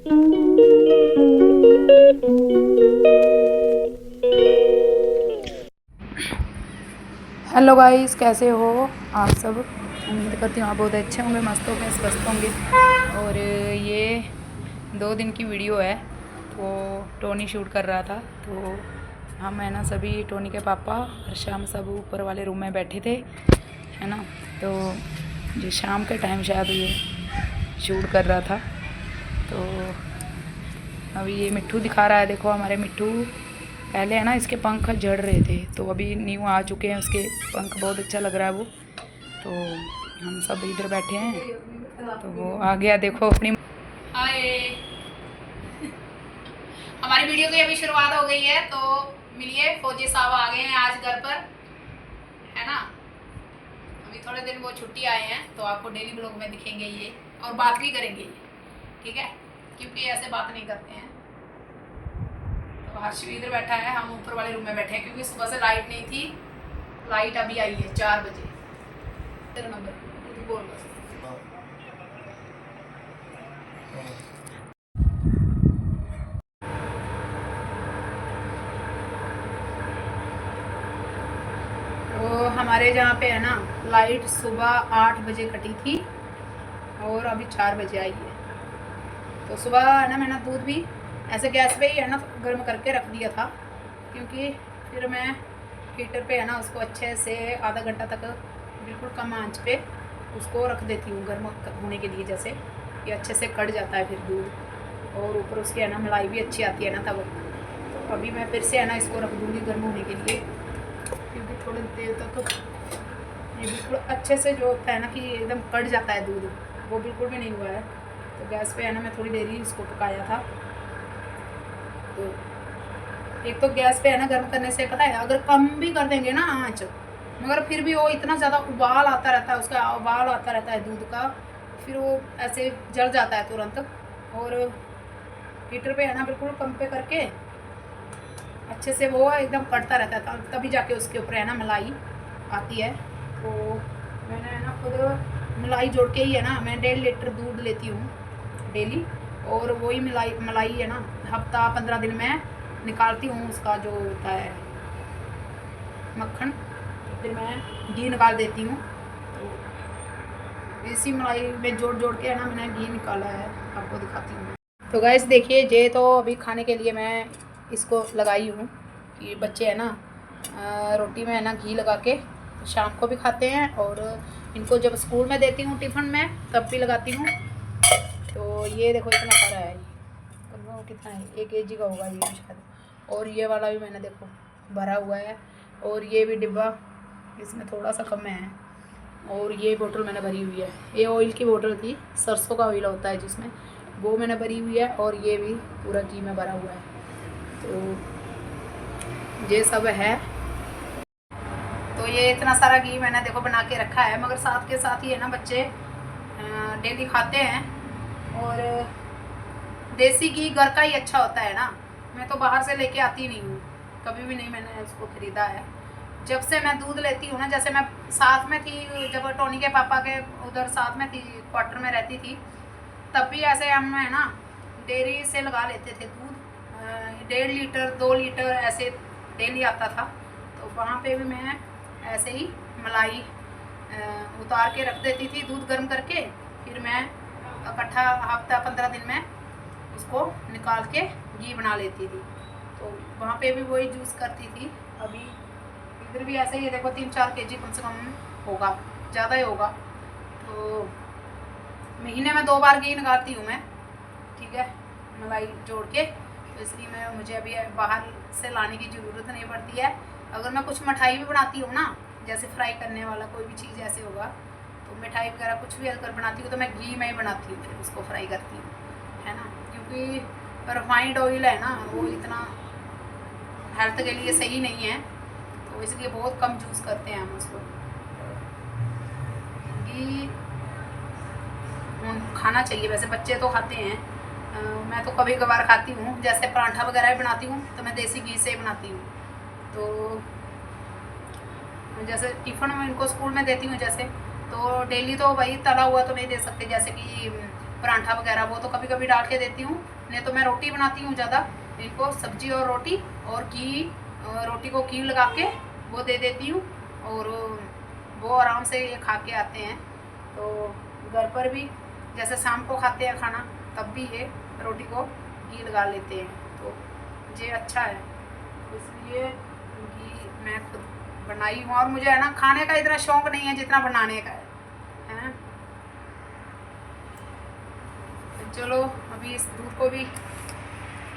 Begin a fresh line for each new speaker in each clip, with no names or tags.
Hello guys, कैसे हो आप सब। उम्मीद करती हूँ आप बहुत अच्छे होंगे, मस्त होंगे, स्वस्थ होंगे। और ये 2 दिन की वीडियो है। तो टोनी शूट कर रहा था, तो हम है ना सभी, टोनी के पापा और शाम सब ऊपर वाले रूम में बैठे थे, है ना। तो ये शाम के टाइम शायद ये शूट कर रहा था। तो अभी ये मिट्ठू दिखा रहा है, देखो हमारे मिट्ठू। पहले है ना इसके पंख झड़ रहे थे, तो अभी न्यू आ चुके हैं उसके पंख, बहुत अच्छा लग रहा है वो। तो हम सब इधर बैठे हैं, तो वो आ गया देखो अपनी। हाय, हमारी वीडियो की अभी शुरुआत हो गई है, तो मिलिए, फौजी साहब आ गए हैं आज घर पर, है ना। अभी थोड़े दिन वो छुट्टी आए हैं, तो आपको डेली ब्लॉग में दिखेंगे ये, और बात भी करेंगे ये, ठीक है, क्योंकि ऐसे बात नहीं करते हैं। तो हर्ष भी इधर बैठा है, हम ऊपर वाले रूम में बैठे हैं, क्योंकि सुबह से लाइट नहीं थी। लाइट अभी आई है 4 बजे। तेरा नंबर बोल बस। तो हमारे जहाँ पे है ना, लाइट सुबह 8 बजे कटी थी और अभी 4 बजे आई है। तो सुबह है ना मैंने दूध भी ऐसे गैस पे ही है ना गर्म करके रख दिया था, क्योंकि फिर मैं हीटर पे है ना उसको अच्छे से आधा घंटा तक बिल्कुल कम आंच पे उसको रख देती हूँ गर्म होने के लिए, जैसे ये अच्छे से कट जाता है फिर दूध, और ऊपर उसकी है ना मलाई भी अच्छी आती है ना तब। तो अभी मैं फिर से है ना इसको रख दूँगी गर्म होने के लिए, क्योंकि थोड़ी देर तक ये बिल्कुल अच्छे से जो होता है ना कि एकदम कट जाता है दूध, वो बिल्कुल भी नहीं हुआ है। तो गैस पे है ना मैं थोड़ी देर ही इसको पकाया था। तो एक तो गैस पे है ना गर्म करने से पता है, अगर कम भी कर देंगे ना आँच, मगर फिर भी वो इतना ज़्यादा उबाल आता रहता है, उसका उबाल आता रहता है दूध का, फिर वो ऐसे जल जाता है तुरंत। और हीटर पे है ना बिल्कुल कम पे करके अच्छे से वो एकदम कटता रहता है, तभी जाके उसके ऊपर है ना मलाई आती है। तो मैंने है ना खुद मलाई जोड़ के ही है ना, मैं 1.5 लीटर दूध लेती हूँ डेली, और वही मलाई है ना हफ्ता 15 दिन में निकालती हूँ उसका जो होता है मक्खन, फिर मैं घी निकाल देती हूँ। तो इसी मलाई में जोड़ जोड़ के है ना मैंने घी निकाला है, आपको दिखाती हूँ। तो गैस देखिए, ये तो अभी खाने के लिए मैं इसको लगाई हूँ कि बच्चे है ना रोटी में है ना घी लगा के शाम को भी खाते हैं, और इनको जब स्कूल में देती हूँ टिफ़िन में तब भी लगाती हूँ। तो ये देखो इतना सारा है, ये कितना है, 1 kg का होगा ये शायद। और ये वाला भी मैंने देखो भरा हुआ है, और ये भी डिब्बा इसमें थोड़ा सा कम है। और ये बोतल मैंने भरी हुई है, ये ऑयल की बोतल थी, सरसों का ऑयल होता है जिसमें, वो मैंने भरी हुई है। और ये भी पूरा घी में भरा हुआ है। तो ये सब है। तो ये इतना सारा घी मैंने देखो बना के रखा है, मगर साथ के साथ ही है ना बच्चे डेली खाते हैं। और देसी घी घर का ही अच्छा होता है ना, मैं तो बाहर से लेके आती नहीं हूँ, कभी भी नहीं मैंने उसको ख़रीदा है। जब से मैं दूध लेती हूँ ना, जैसे मैं साथ में थी जब टोनी के पापा के उधर साथ में थी, क्वार्टर में रहती थी, तब भी ऐसे हम है ना डेयरी से लगा लेते थे दूध, 1.5 लीटर 2 लीटर ऐसे डेली आता था। तो वहाँ पे भी मैं ऐसे ही मलाई उतार के रख देती थी दूध गर्म करके, फिर मैं इकट्ठा हफ्ता 15 दिन में उसको निकाल के घी बना लेती थी। तो वहाँ पे भी वही जूस करती थी। अभी इधर भी ऐसे ही देखो 3-4 kg कम से कम होगा, ज़्यादा ही होगा। तो महीने में 2 बार घी निकालती हूँ मैं, ठीक है, मलाई जोड़ के। तो इसलिए मैं मुझे अभी बाहर से लाने की ज़रूरत नहीं पड़ती है। अगर मैं कुछ मिठाई भी बनाती हूँ ना, जैसे फ्राई करने वाला कोई भी चीज़ ऐसे होगा, तो मिठाई वगैरह कुछ भी अगर बनाती हूँ तो मैं घी में ही बनाती हूँ, फिर उसको फ्राई करती हूँ, है ना। क्योंकि रिफाइंड ऑयल है ना, वो इतना हेल्थ के लिए सही नहीं है, तो इसलिए बहुत कम यूज़ करते हैं हम उसको। घी खाना चाहिए, वैसे बच्चे तो खाते हैं, मैं तो कभी कभार खाती हूँ, जैसे पराठा वगैरह भी बनाती हूँ तो मैं देसी घी से ही बनाती हूँ। तो जैसे टिफ़िन में इनको स्कूल में देती हूँ जैसे, तो डेली तो वही तला हुआ तो नहीं दे सकते, जैसे कि पराठा वगैरह वो तो कभी कभी डाल के देती हूँ, नहीं तो मैं रोटी बनाती हूँ ज़्यादा। इनको सब्जी और रोटी और घी, रोटी को घी लगा के वो दे देती हूँ और वो आराम से ये खा के आते हैं। तो घर पर भी जैसे शाम को खाते हैं खाना, तब भी ये रोटी को घी लगा लेते हैं, तो ये अच्छा है। इसलिए घी मैं खुद बनाई हूँ और मुझे है ना खाने का इतना शौक नहीं है जितना बनाने का है। चलो अभी इस दूध को भी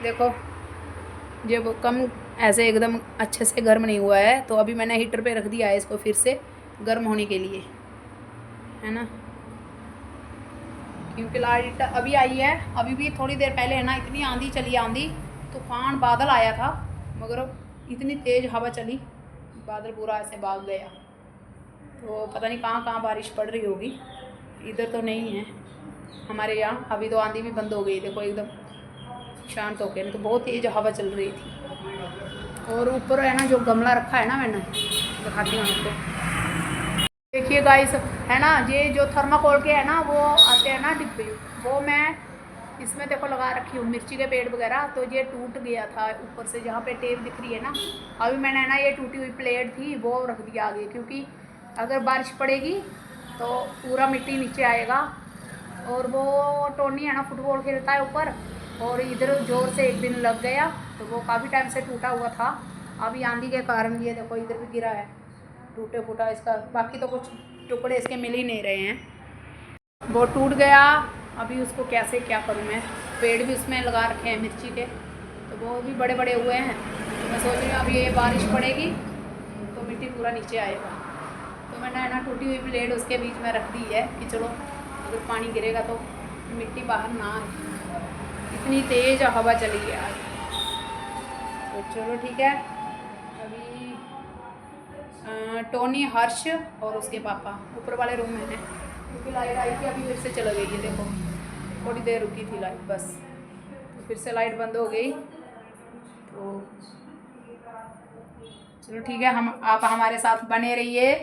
देखो, जब कम ऐसे एकदम अच्छे से गर्म नहीं हुआ है, तो अभी मैंने हीटर पे रख दिया है इसको फिर से गर्म होने के लिए, है ना, क्योंकि लाइट अभी आई है। अभी भी थोड़ी देर पहले है ना इतनी आंधी चली, आंधी तूफान बादल आया था, मगर इतनी तेज़ हवा चली, बादल पूरा ऐसे भाग गया। तो पता नहीं कहाँ कहाँ बारिश पड़ रही होगी, इधर तो नहीं है हमारे यहाँ। अभी तो आंधी भी बंद हो गई, देखो एकदम शांत हो गया, नहीं तो बहुत तेज़ हवा चल रही थी। और ऊपर है ना जो गमला रखा है ना, मैंने दिखाती हूँ आपको। देखिए गाइस, है ना ये जो थर्माकोल के है ना वो आते हैं ना डिब्बे, वो मैं इसमें देखो लगा रखी हूँ मिर्ची के पेड़ वगैरह। तो ये टूट गया था ऊपर से, जहाँ पे टेप दिख रही है ना, अभी मैंने ना ये टूटी हुई प्लेट थी वो रख दिया आगे, क्योंकि अगर बारिश पड़ेगी तो पूरा मिट्टी नीचे आएगा। और वो टोनी है ना फुटबॉल खेलता है ऊपर, और इधर जोर से एक दिन लग गया, तो वो काफ़ी टाइम से टूटा हुआ था। अभी आंधी के कारण ये देखो इधर भी गिरा है टूटे फूटा इसका, बाकी तो कुछ टुकड़े इसके मिल ही नहीं रहे हैं, वो टूट गया। अभी उसको कैसे क्या करूँ मैं, पेड़ भी उसमें लगा रखे हैं मिर्ची के, तो वो भी बड़े बड़े हुए हैं। तो मैं सोच रही हूँ अभी ये बारिश पड़ेगी तो मिट्टी पूरा नीचे आएगा। तो मैंने है ना टूटी हुई प्लेट उसके बीच में रख दी है कि चलो अगर पानी गिरेगा तो मिट्टी बाहर ना आए। इतनी तेज़ हवा चली है आज, तो चलो ठीक है। अभी टोनी, हर्ष और उसके पापा ऊपर वाले रूम में हैं, क्योंकि लाइट आई थी अभी फिर से चला गई है। देखो थोड़ी देर रुकी थी लाइट बस, तो फिर से लाइट बंद हो गई। तो चलो ठीक है, आप हमारे साथ बने रहिए।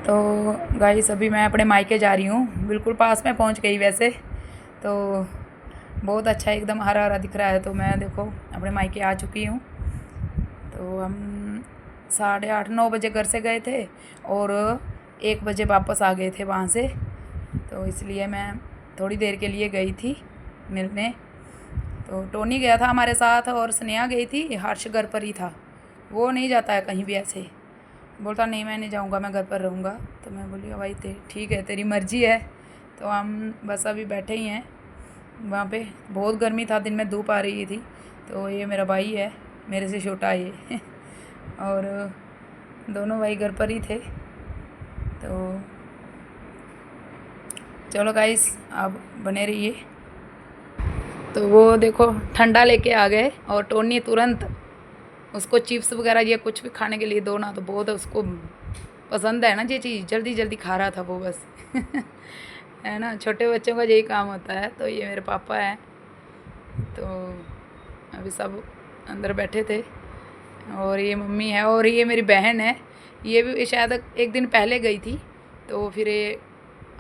तो गाइस अभी मैं अपने मायके जा रही हूँ, बिल्कुल पास में पहुँच गई वैसे तो बहुत अच्छा एकदम हरा हरा दिख रहा है। तो मैं देखो अपने मायके आ चुकी हूँ। तो हम 8:30-9 बजे घर से गए थे और 1 बजे वापस आ गए थे वहाँ से। तो इसलिए मैं थोड़ी देर के लिए गई थी मिलने। तो टोनी गया था हमारे साथ और स्नेहा गई थी, हर्ष घर पर ही था, वो नहीं जाता है कहीं भी ऐसे, बोलता नहीं मैं नहीं जाऊँगा, मैं घर पर रहूँगा। तो मैं बोली भाई ठीक है तेरी मर्ज़ी है। तो हम बस अभी बैठे ही हैं वहाँ पे, बहुत गर्मी था, दिन में धूप आ रही थी। तो ये मेरा भाई है, मेरे से छोटा है ये और दोनों भाई घर पर ही थे। तो चलो गाइस आप बने रहिए। तो वो देखो ठंडा लेके आ गए और टोनी तुरंत उसको चिप्स वगैरह ये कुछ भी खाने के लिए दो ना, तो बहुत उसको पसंद है ना ये चीज़, जल्दी जल्दी खा रहा था वो बस है ना, छोटे बच्चों का यही काम होता है। तो ये मेरे पापा हैं, तो अभी सब अंदर बैठे थे और ये मम्मी है और ये मेरी बहन है, ये भी शायद एक दिन पहले गई थी तो फिर ये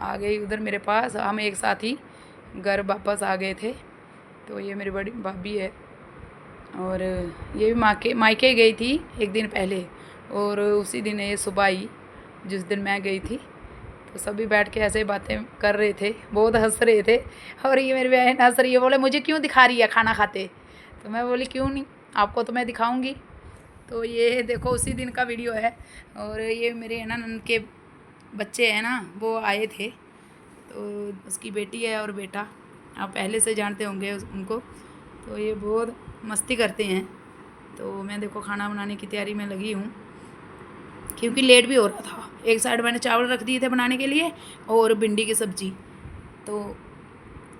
आ गई उधर मेरे पास, हम एक साथ ही घर वापस आ गए थे। तो ये मेरी बड़ी भाभी है और ये भी मायके गई थी एक दिन पहले और उसी दिन ये सुबह आई जिस दिन मैं गई थी। तो सभी बैठ के ऐसे बातें कर रहे थे, बहुत हंस रहे थे। और ये मेरी बहन हंस रही है, बोले मुझे क्यों दिखा रही है खाना खाते। तो मैं बोली क्यों नहीं, आपको तो मैं दिखाऊंगी। तो ये देखो उसी दिन का वीडियो है। और ये मेरे है ना नंद के बच्चे हैं ना, वो आए थे, तो उसकी बेटी है और बेटा, आप पहले से जानते होंगे उनको। तो ये बहुत मस्ती करते हैं। तो मैं देखो खाना बनाने की तैयारी में लगी हूँ क्योंकि लेट भी हो रहा था। एक साइड मैंने चावल रख दिए थे बनाने के लिए और भिंडी की सब्ज़ी। तो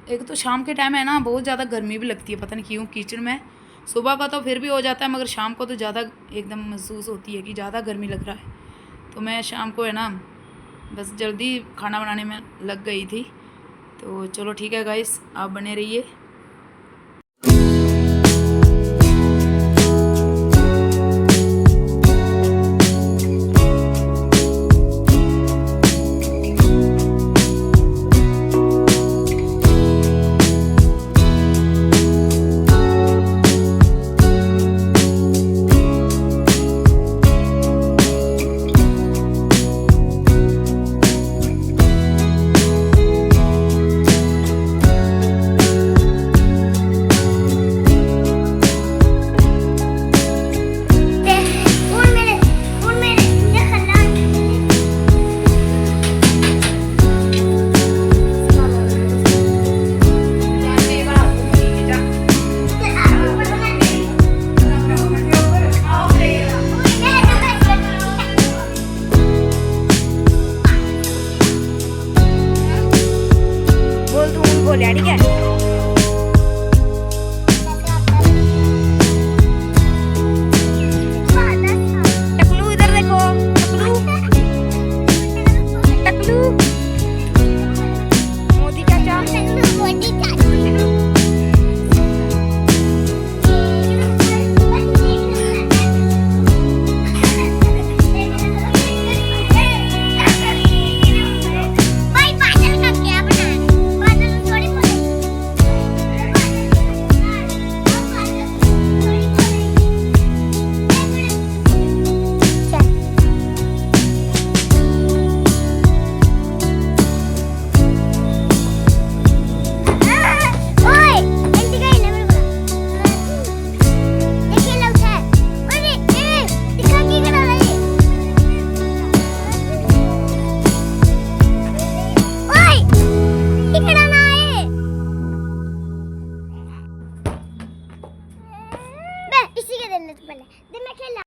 एक तो शाम के टाइम है ना बहुत ज़्यादा गर्मी भी लगती है, पता नहीं क्यों किचन में। सुबह का तो फिर भी हो जाता है मगर शाम को तो ज़्यादा एकदम महसूस होती है कि ज़्यादा गर्मी लग रहा है। तो मैं शाम को है ना बस जल्दी खाना बनाने में लग गई थी। तो चलो ठीक है गाइस आप बने रहिए।
डैडी क्या टकलू इधर देखो, टकलू मोदी चाचा इसी के दिन पहले दिन में खेला।